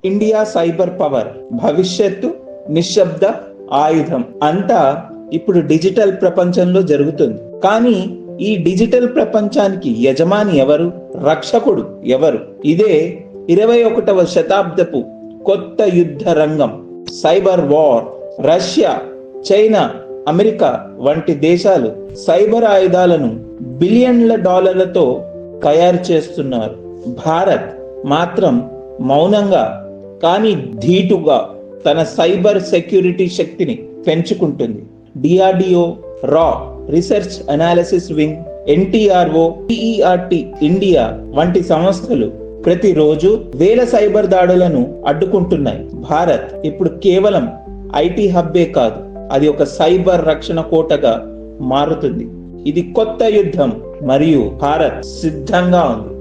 India cyber power, భవిష్యత్తు నిశ్శబ్ద ఆయుధం అంతా ఇప్పుడు డిజిటల్ ప్రపంచంలో జరుగుతుంది. కానీ ఈ డిజిటల్ ప్రపంచానికి యజమాని ఎవరు? రక్షకుడు ఎవరు? ఇదే 21వ శతాబ్దపు కొత్త యుద్ధ రంగం, cyber war. Russia, China, America వంటి దేశాలు సైబర్ ఆయుధాలను బిలియన్ల డాలర్లతో తయారు చేస్తున్నారు. భారత్ మాత్రం మౌనంగా కానీ ధీటుగా తన సైబర్ సెక్యూరిటీ శక్తిని పెంచుకుంటుంది. డిఆర్డిఓ, రా research analysis wing, NTRO, పిఈఆర్టీ India వంటి సంస్థలు ప్రతిరోజు వేల సైబర్ దాడులను అడ్డుకుంటున్నాయి. భారత్ ఇప్పుడు కేవలం ఐటీ హబ్బే కాదు, అది ఒక సైబర్ రక్షణ కోటగా మారుతుంది. ఇది కొత్త యుద్ధం మరియు భారత్ సిద్ధంగా ఉంది.